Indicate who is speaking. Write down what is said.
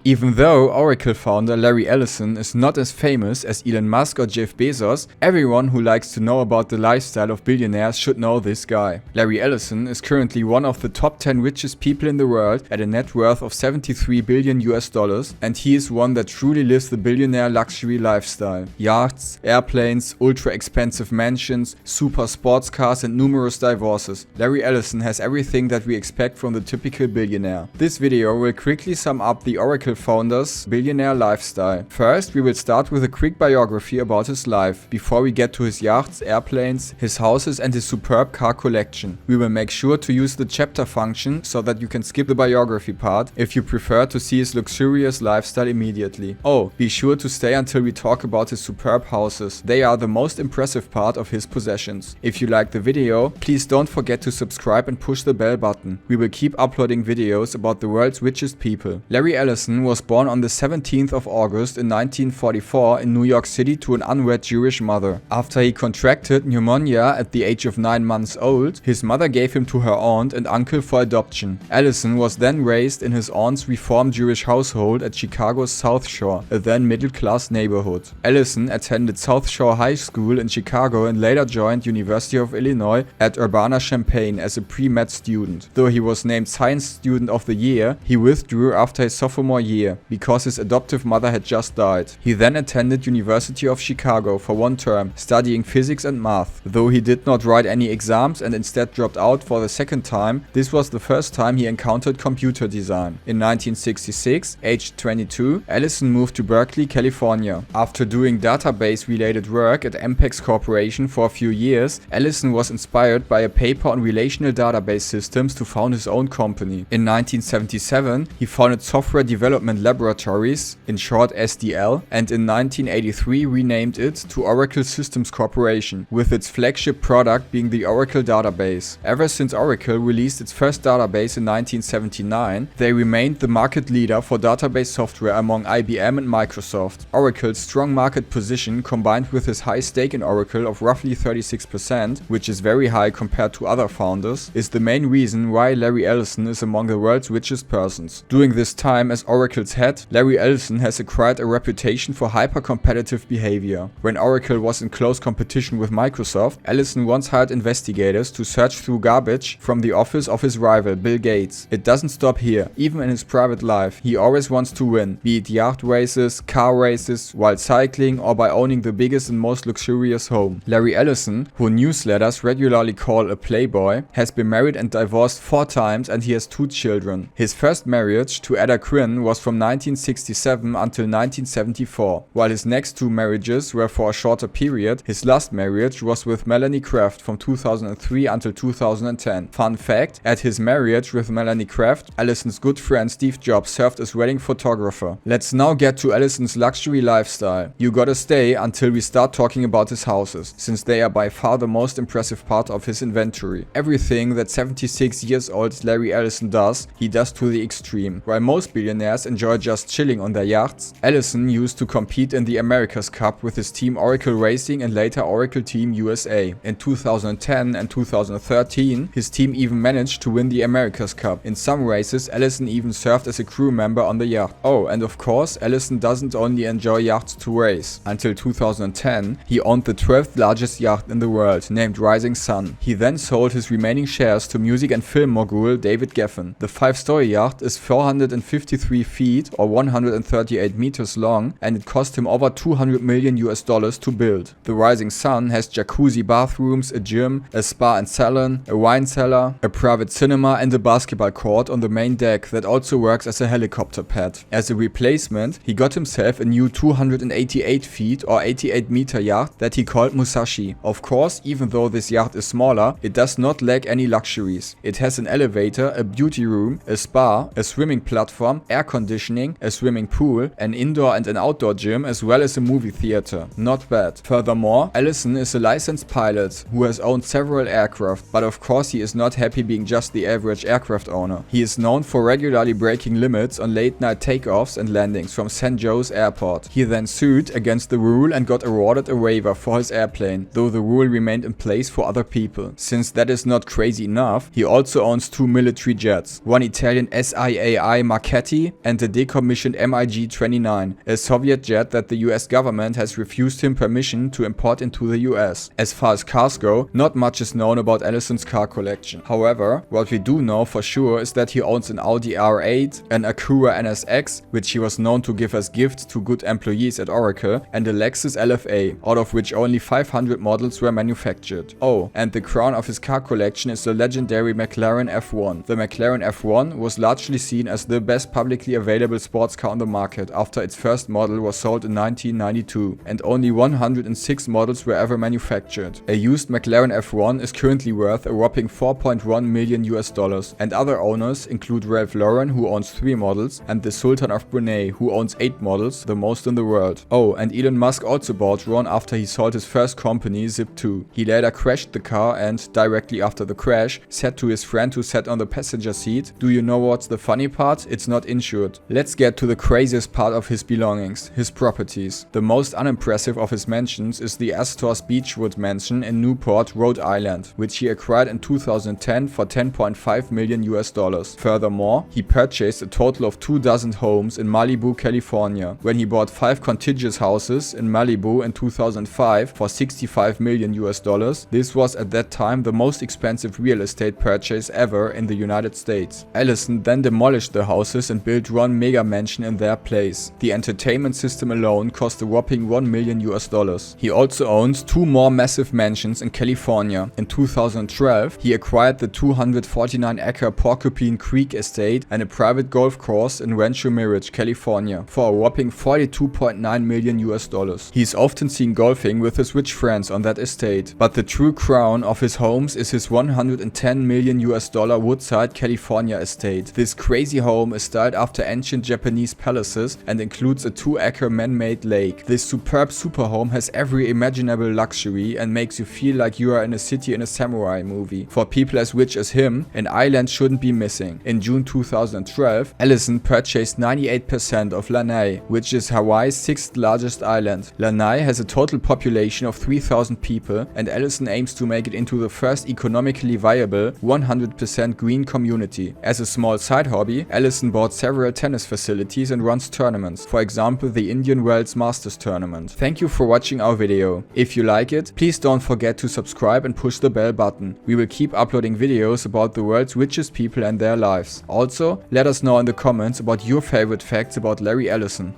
Speaker 1: Even though Oracle founder Larry Ellison is not as famous as Elon Musk or Jeff Bezos, everyone who likes to know about the lifestyle of billionaires should know this guy. Larry Ellison is currently one of the top 10 richest people in the world at a net worth of 73 billion US dollars, and he is one that truly lives the billionaire luxury lifestyle. Yachts, airplanes, ultra expensive mansions, super sports cars and numerous divorces. Larry Ellison has everything that we expect from the typical billionaire. This video will quickly sum up the Oracle founder's billionaire lifestyle. First, we will start with a quick biography about his life, before we get to his yachts, airplanes, his houses and his superb car collection. We will make sure to use the chapter function so that you can skip the biography part if you prefer to see his luxurious lifestyle immediately. Oh, be sure to stay until we talk about his superb houses. They are the most impressive part of his possessions. If you like the video, please don't forget to subscribe and push the bell button. We will keep uploading videos about the world's richest people. Larry Ellison was born on the 17th of August in 1944 in New York City to an unwed Jewish mother. After he contracted pneumonia at the age of 9 months old, his mother gave him to her aunt and uncle for adoption. Ellison was then raised in his aunt's Reform Jewish household at Chicago's South Shore, a then middle-class neighborhood. Ellison attended South Shore High School in Chicago and later joined University of Illinois at Urbana-Champaign as a pre-med student. Though he was named Science Student of the Year, he withdrew after his sophomore year because his adoptive mother had just died. He then attended University of Chicago for 1 term, studying physics and math. Though he did not write any exams and instead dropped out for the second time, this was the first time he encountered computer design. In 1966, aged 22, Ellison moved to Berkeley, California. After doing database-related work at Ampex Corporation for a few years, Ellison was inspired by a paper on relational database systems to found his own company. In 1977, he founded Software Development Laboratories, in short SDL, and in 1983 renamed it to Oracle Systems Corporation, with its flagship product being the Oracle database. Ever since Oracle released its first database in 1979, they remained the market leader for database software among IBM and Microsoft. Oracle's strong market position, combined with his high stake in Oracle of roughly 36%, which is very high compared to other founders, is the main reason why Larry Ellison is among the world's richest persons. During this time as Oracle's head, Larry Ellison has acquired a reputation for hyper-competitive behavior. When Oracle was in close competition with Microsoft, Ellison once hired investigators to search through garbage from the office of his rival, Bill Gates. It doesn't stop here. Even in his private life, he always wants to win, be it yacht races, car races, while cycling, or by owning the biggest and most luxurious home. Larry Ellison, who newsletters regularly call a playboy, has been married and divorced 4 times and he has 2 children. His first marriage to Ada Quinn was from 1967 until 1974. While his next 2 marriages were for a shorter period, his last marriage was with Melanie Kraft from 2003 until 2010. Fun fact, at his marriage with Melanie Kraft, Ellison's good friend Steve Jobs served as wedding photographer. Let's now get to Ellison's luxury lifestyle. You gotta stay until we start talking about his houses, since they are by far the most impressive part of his inventory. Everything that 76 years old Larry Ellison does, he does to the extreme. While most billionaires enjoy just chilling on their yachts, Ellison used to compete in the America's Cup with his team Oracle Racing and later Oracle Team USA. In 2010 and 2013, his team even managed to win the America's Cup. In some races, Ellison even served as a crew member on the yacht. Oh, and of course, Ellison doesn't only enjoy yachts to race. Until 2010, he owned the 12th largest yacht in the world, named Rising Sun. He then sold his remaining shares to music and film mogul David Geffen. The 5-story yacht is 453 feet or 138 meters long, and it cost him over 200 million US dollars to build. The Rising Sun has jacuzzi bathrooms, a gym, a spa and salon, a wine cellar, a private cinema and a basketball court on the main deck that also works as a helicopter pad. As a replacement, he got himself a new 288 feet or 88 meter yacht that he called Musashi. Of course, even though this yacht is smaller, it does not lack any luxuries. It has an elevator, a beauty room, a spa, a swimming platform, air conditioning, a swimming pool, an indoor and an outdoor gym, as well as a movie theater. Not bad. Furthermore, Ellison is a licensed pilot who has owned several aircraft, but of course he is not happy being just the average aircraft owner. He is known for regularly breaking limits on late night takeoffs and landings from San Jose's airport. He then sued against the rule and got awarded a waiver for his airplane, though the rule remained in place for other people. Since that is not crazy enough, he also owns 2 military jets, one Italian SIAI Marchetti and the decommissioned MiG-29, a Soviet jet that the US government has refused him permission to import into the US. As far as cars go, not much is known about Ellison's car collection. However, what we do know for sure is that he owns an Audi R8, an Acura NSX, which he was known to give as gifts to good employees at Oracle, and a Lexus LFA, out of which only 500 models were manufactured. Oh, and the crown of his car collection is the legendary McLaren F1. The McLaren F1 was largely seen as the best publicly available sports car on the market after its first model was sold in 1992, and only 106 models were ever manufactured. A used McLaren F1 is currently worth a whopping $4.1 million, and other owners include Ralph Lauren, who owns 3 models, and the Sultan of Brunei, who owns 8 models, the most in the world. Oh, and Elon Musk also bought one after he sold his first company, Zip2. He later crashed the car and, directly after the crash, said to his friend who sat on the passenger seat, "Do you know what's the funny part? It's not insured." Let's get to the craziest part of his belongings, his properties. The most unimpressive of his mansions is the Astor's Beechwood mansion in Newport, Rhode Island, which he acquired in 2010 for $10.5 million. Furthermore, he purchased a total of 24 homes in Malibu, California. When he bought 5 contiguous houses in Malibu in 2005 for $65 million, this was at that time the most expensive real estate purchase ever in the United States. Ellison then demolished the houses and built one mega mansion in their place. The entertainment system alone cost a whopping $1 million. He also owns 2 more massive mansions in California. In 2012, he acquired the 249-acre Porcupine Creek estate and a private golf course in Rancho Mirage, California, for a whopping $42.9 million. He's often seen golfing with his rich friends on that estate, but the true crown of his homes is his $110 million Woodside, California estate. This crazy home is styled after ancient Japanese palaces and includes a 2-acre man-made lake. This superb super home has every imaginable luxury and makes you feel like you are in a city in a samurai movie. For people as rich as him, an island shouldn't be missing. In June 2012, Ellison purchased 98% of Lanai, which is Hawaii's 6th largest island. Lanai has a total population of 3,000 people, and Ellison aims to make it into the first economically viable 100% green community. As a small side hobby, Ellison bought several tennis facilities and runs tournaments, for example the Indian Wells Masters tournament. Thank you for watching our video. If you like it, please don't forget to subscribe and push the bell button. We will keep uploading videos about the world's richest people and their lives. Also, let us know in the comments about your favorite facts about Larry Ellison.